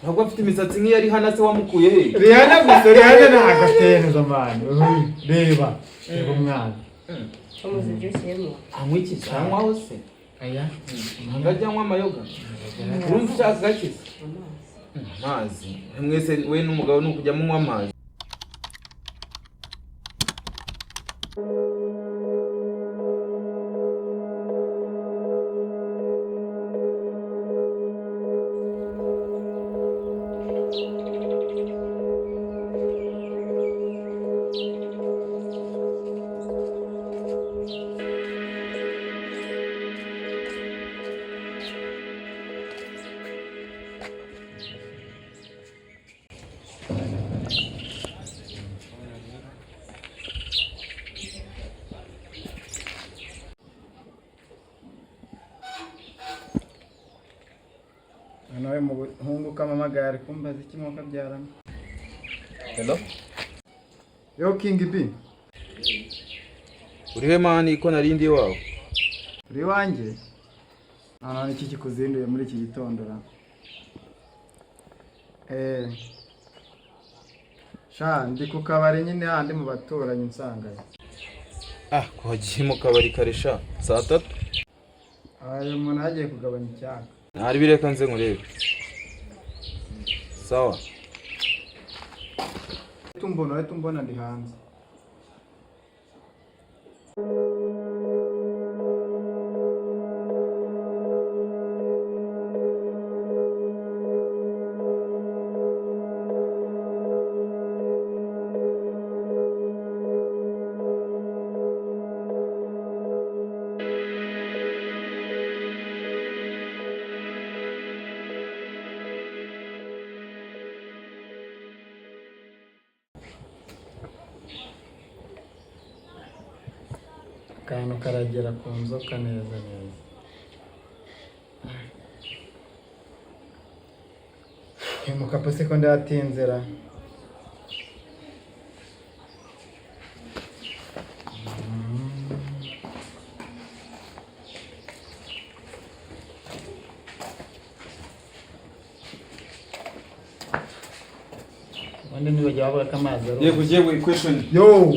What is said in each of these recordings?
ntabwo afite imisatsi nk'iyo ari hana se wamukuye he Rihanna gusa Rihanna nta gateneza mani reba umwana amuzijyemo amwiki cyangwa hose aya ngajya amayoga urumva ushaka gakiza amazi mwese we n'umugabo n'ukujya munywa amazi nawe mu hunguka amagare kumbaza ikimoka byaramo. Hello Yo King B urihe mani ko narindi wawe uri wanjye none iki kikuzinduye muri iki gitondo ra sha ndi ku kabari nyine handi mu baturanyi nsanganye ko hagiye mu kabari karesha saa 3 ayo umuntu agiye kugabanya icyaka ntari bireka nze nkurebe sawa tumbona ndi hanze kantu karagera ku nzoka neza neza hemuka se ko ndatinzera wande niwe jawaba kamazi yewe question yo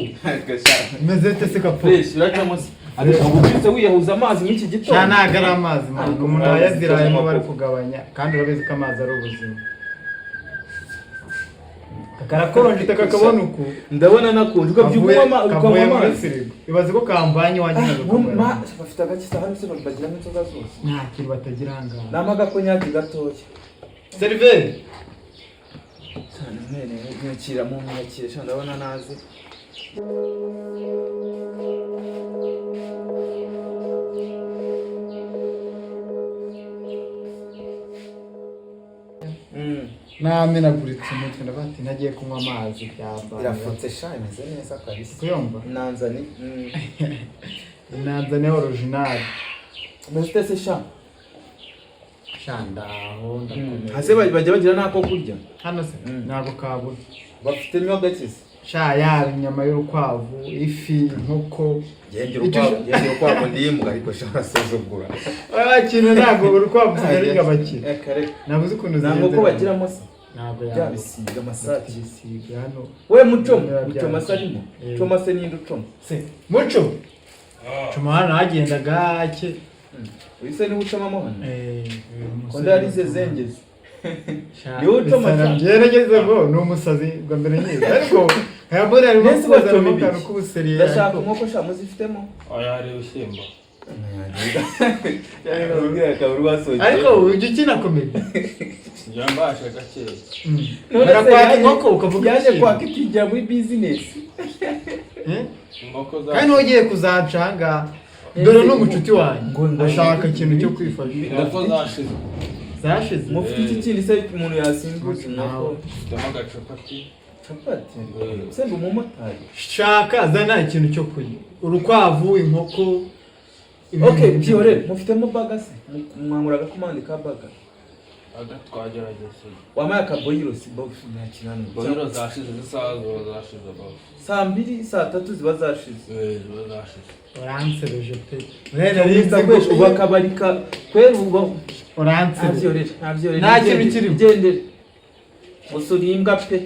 gashaka mezete se kapo fresh urakamose ariko ubutse wiyahuza amazi n'iki gitondo cyane agara amazi man umuntu yazirayemo bari kugabanya kandi urabizi ko amazi ari ubuzima karakonje takakabona uko ndabona nakonje ukabyumva ukamwa amazi ibaze ko kambanye waginaga kumva bafite agakisa hano se bagira n'inzoga zose nta kintu batagira hangana namaga ko nyaki gatoya seriveri cyane mwene nyakira mu nyakira ndabona nazi namenaguritse umutwe ndabati nagiye kunywa amazi byamba irafutse sha imeze neza kabisa kuyomba nanzani nanzani original muzite se sha shandaho ndakomeye hase bajya bagira nako kurya hano se nako kabura bafite imyoga kisi sha yaba inyama y'urukwavu ifi inkoko genge urukwavu ndimbwa ariko sha sezugura kintu ntago urukwavu sigariga bakira nabuze ukuntu ntabwo ko bagiramo se ntabwo yabisiga masaki bisiga hano we muco masarimo muco mase n'indi ucoma se muco cuma hano hagenda gake wise ni ucoma mo hano konda yarize zengeze niwe ucoma cyane gerageze ngo ni umusazi bwa mbere nyine ariko yabora arimo kubaza mu kantu k'ubuseriye ndashaka nkoko sha muzifitemo oya hari ushyimbo ariko ujya ukina komedi njya mbasha gakeya barakwaka inkoko ukavuga yaje kwaka ikijya muri business inkoko za kandi ugiye kuzancanga dore n'umucuti wanjye ashaka ikintu cyo kwifasha inkoko zashize zashize mufite iki kindi se umuntu yasimbutse inkoko ufitemo agacapati capati senda umumotari shaka zana ikintu cyo kurya urukwavu inkoko okay byore mufitemo baga se mwamuraga komande ka baga twagerageza wamaye akaboyiro si box ntakinano boyiro zashize z'isaha zashize box saa 2 saa 3 ziba zashize ziba zashize uransebeje pe urenda kwesha ubakabarika kwera ubwo uransebeje nta kintu kiri gendere usurimbwa pe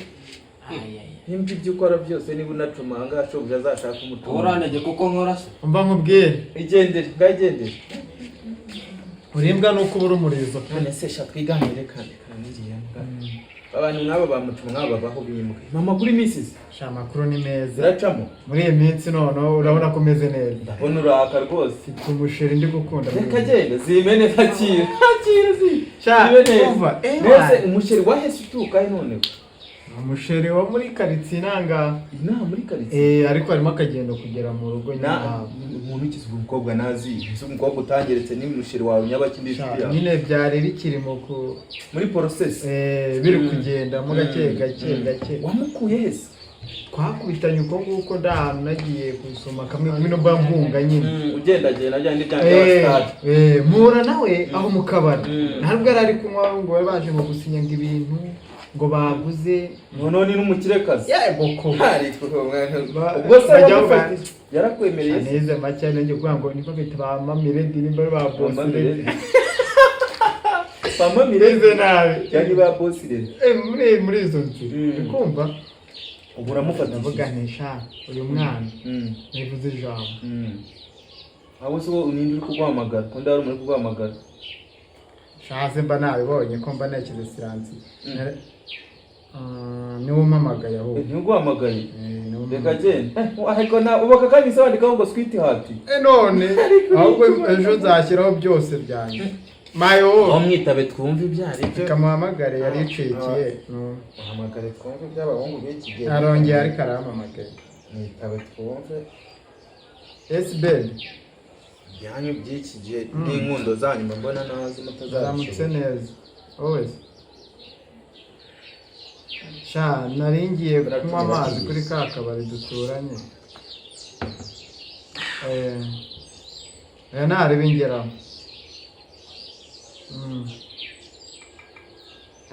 nimba ibyo ukora byose niba unacuma ahangaha shobuja azashaka umutungo uranege kuko nkora se umva nkubwire igendere ngagendere urimbwa nuko ubura umurizo none se sha twiganire kandi kaniriya abantu nk'aba bamucuma nk'aba baho bimuka mama kuri misisi sha makuru ni meza uracamo muri iyi minsi none urabona ko meze neza ndabona uraka rwose mfite umusheri ndi gukunda reka genda zimene kakira sha zibe neza umusheri wahese utuka none umusheri wo muri karitsiye nanga muri karitsiye ariko harimo akagendo kugera mu rugo nyuma umuntu ukize umukobwa nazi ese umukobwa utangeretse n'umusheri wawe nyabakindishya nyine byari bikiri muri process biri kugenda mu gake wamukuye hese twakubitanye uko nguko ndahantu nagiye gusoma kamwe bino mbunga nyine ugendagenda ajyanye n'ibyanjye mpura nawe aho mu kabari ntabwo yari ari kunywa ngo babe baje ngo gusinya ngo ibintu ngo baguze none n'umukirekazi yego ko ubwo se yarakwemereye neza make nenge kuvuga ngo niko bita ba mamiredi nimba ba bossire ba mamiredi nabi cyangwa ba bossire muri izo nzira kumva ubu uramufata uvuganisha uyu mwana nivuze ijambo abo se unindi uri kuguhamagara ko ndari muri kuguhamagara shaze mba nabibonye ko mba nakize siransi niwo umpamagaye ahubwo ntiguhamagaye reka genda ariko ubaka kabisa wandikaho ngo sweet heart none ahubwo ejo nzashyiraho byose byanjye mayo mwitabe twumve ibyari byo kamuhamagare yari icikiye uhamagare twumve iby'abahungu b'iki gihe arongeye ariko arahamamagaye mwitabe twumve esbed byanyu by'iki gihe n'inkundo zanyu mbona nazi mutazamutse neza always sha naringiye kunywa amazi kuri ka kabari duturanye ntari bingeraho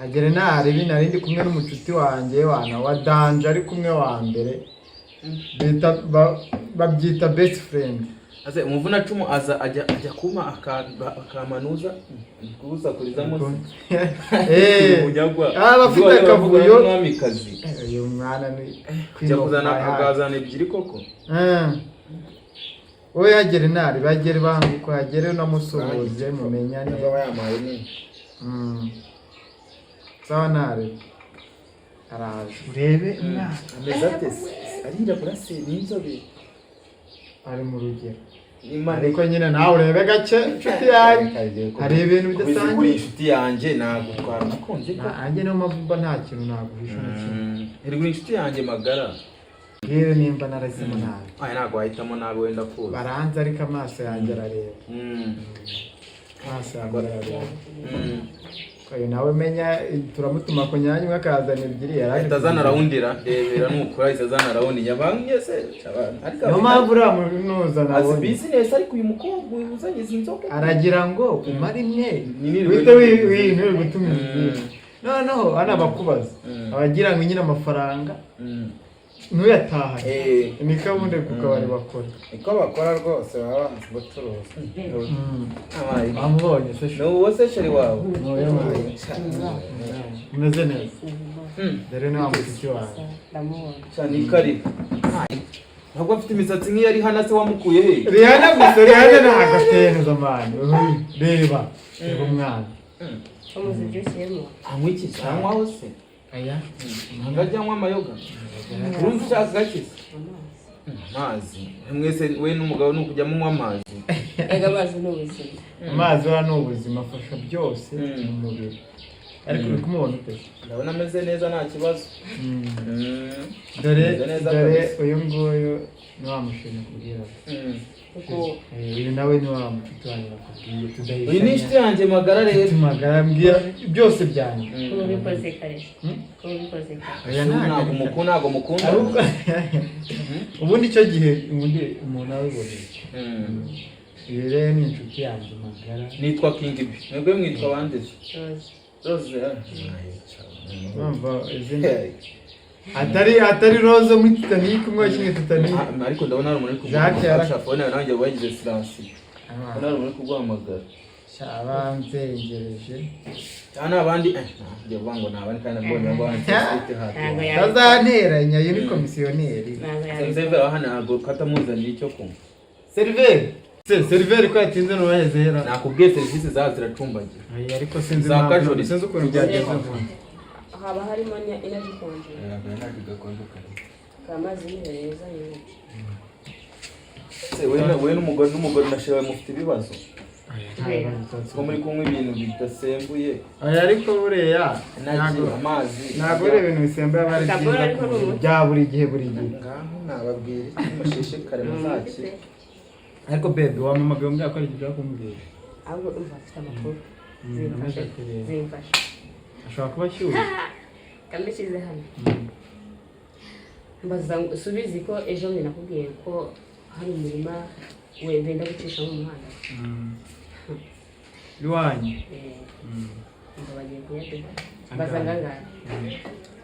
agere ntari narindi kumwe n'umucuti wanjye wa danje ari kumwe wa mbere babyita best friend ase umuvuna cumu aza ajya kuma akamanuza kubusakuriza munsi abafite akavuyo mwamikazi uyu mwana ni kuzana akazana ebyiri koko wowe yagere ntari bagere banguko yagere namusuhuze mumenyane yamaye ni sawa ntari araje urebe umwana ameze atese arira kurase n'inzobe ari mu rugero ariko nyine nawe urebe gake inshuti yanjye hari ibintu bidasanzwe kuri inshuti yanjye nagutwara umukunzi ko nanjye niyo mpamvu mba nta kintu naguhisha na kimwe iri kuri inshuti yanjye magara bwire nimba narazimo nabi ntabwo wahitamo nabi wenda kuza baranze ariko amaso yanjye arareba amaso yanjye arareba uyu nawe menya turamutuma ku nyanya umwe akazana ebyiri ahita azana rawundira rebera nukura ahita azana rawundi yabanye se niyo mpamvu uriya munuza nawe azi bizinesi ariko uyu mukobwa uzanye izi nzoga aragira ngo umare imwe wite wintore gutuma izindi noneho hano abakubaza abagira ngo nyine amafaranga ntuyatahane niko ubundi ku kabari bakora niko bakora rwose baba banze gucuruza bamubonye se ni uwo se sheri wawe umeze neza dore ni wa mushiki wawe cyane ikarita ntabwo afite imisatsi nk'iyo ari hano se wamukuye he rihana gusa rihana ntabwo ateye neza mani reba reba umwana amazi byoshyemo anywa iki cyangwa se aya ntabwo ajya anywa amayoga urumva ushaka gakiza amazi mwese we n'umugabo ni ukujya munywa amazi ega amazi ni ubuzima amazi uriya ni ubuzima afasha byose mu mubiri ariko uri kumubona ute ndabona ameze neza nta kibazo dore uyu nguyu ni wa mushinga kubwira uyu nawe ni wa mucuti wanjye bakubwiye tudahishanya uyu ni inshuti yanjye magara rero magara mbwira byose byanjye ubikoze kare ubikoze kare ntabwo mukunda ubundi icyo gihe umuntu abiboneye iyi rero ni inshuti yanjye magara nitwa King B mwebwe mwitwa bande Rose Urumva izina atari Rose muri Titanic umwe wakinnye Titanic. ariko ndabona hari umuntu uri Jacques kuguhamagara phone yawe nanjye wagize silence. Ndabona hari umuntu uri kuguhamagara. Shabanzengereje. Cyane abandi ngiye vuga ngo nabandi kandi mbonye ngo hanze hati. Tazanteranya iyo ni komisiyoneri. Seriveri hano ntabwo katamuzaniye icyo kunywa. Seriveri ko yatinze n'uwaheze hera. Nakubwiye serivisi zaho ziracumbagira. Ariko sinzi za kajori sinzi ukuntu byagenze. haba harimo energy konje energy gakonje kamazi neza we n'umugore nashewe mufite ibibazo ko muri kunywa ibintu bidasembuye ariko buriya amazi ntabwo ari ibintu bisembuye abari bya buri gihe ngaho nababwira mashishikare muzaki ariko baby wamamagaye umbwira ko ari ibyo kumbwira ahubwo umva afite amakuru zimfasha ashobora kuba ashyushye kameshize hano mbaza subizi ko ejo mwe nakubwiye ko hari umurima wenda gucisha mu muhanda iwanyu ngo bagiye kuyaduha mbaza ngangana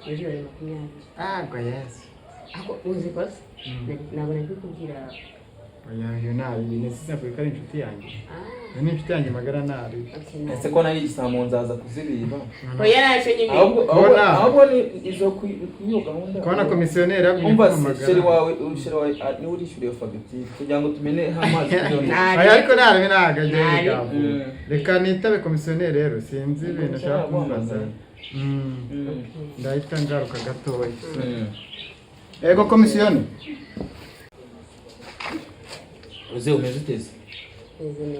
miliyoni 20 ngo yes ako uzi ko nabona kubwira oya nabi nesiza ko ari inshuti yanjye ni inshuti yanjye magara nabi ese ko nayo igisambo nzaza kuzibiba oya naco nyine ahubwo ni izo kuyo gahunda kona komisiyoneri yabwiye umva sheri wawe ni urishyuriye fagitire kugira ngo tumene amazi ariko nabi nagaje reka nitabe komisiyoneri rero sinzi ibintu ashaka kumbaza ndahita ngaruka gatoya ego komisiyoni uze umeze uteze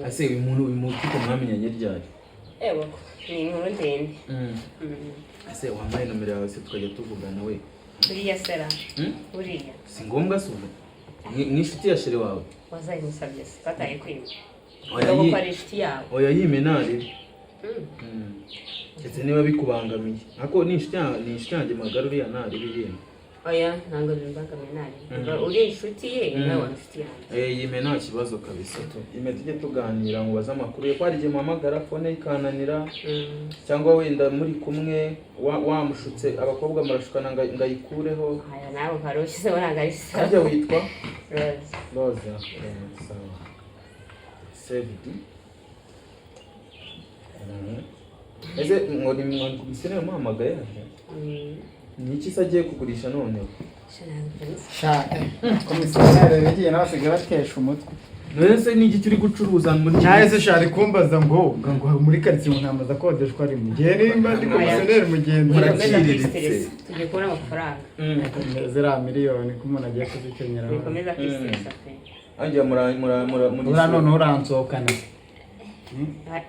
ase uyu muntu ufite mwamenyanye ryari ewo ni inkuru ndende ase wambaye nomero yawe se tukajya tuvugana we buriya sera buriya si ngombwa se ubu n'inshuti ya sheri wawe wazayimusabye se bataye kwima oya ngo kwa inshuti yawe oya yimenare ndetse niba bikubangamiye ako ni inshuti yanjye magara uriya ntari bigenda oya ntango bimbangamiye nari uri inshuti ye nawe inshuti yanjye yime nta kibazo kabisa ime tujye tuganira ngo baze amakuru ye ko hari igihe muhamagara fone ikananira cyangwa wenda muri kumwe wamushutse abakobwa murashukana ngayikureho aya nawe karushyizeho ntabwo ari sawa ajya witwa Rose sawa sevidi ese ngo ni komisiyoneri muhamagaye ni iki se agiye kugurisha noneho komisiyoneri yagiye n'abasigaye batesha umutwe nese ni iki uri gucuruza muri cyahise shari kumbaza ngo muri quartier umuntu amaze akodeshwa ari mu gihe nimba ndi komisiyoneri mugenzi muraciriritse tugiye kubona amafaranga zira miliyoni ko umuntu agiye kuzikenyera bikomeza kwistressa pe anjye muri none uransohokana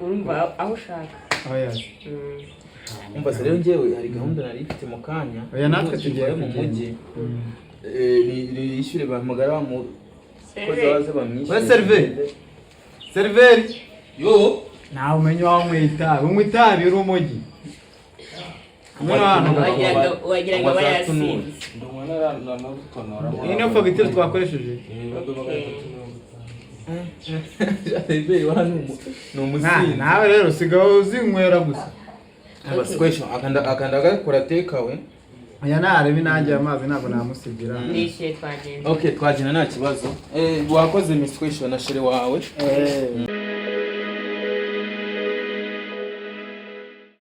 urumva aho ushaka oya umva se rero njyewe hari gahunda nari ifite mu kanya oya natwe tugiye mu mujyi ni yishyure bahamagara bamu koza baze bamwishyure seriveri yo nawe umenye waho unywa itabi uri umujyi wagira ngo bayasinze iyi niyo fagitire twakoresheje ni umusinzi nawe rero usigaye uzinywera gusa akanda agakora tekawe aya narebe nanjye amazi ntabwo namusigira nishyuye twagenda okay twagenda nta kibazo wakoze misquesho na sheri wawe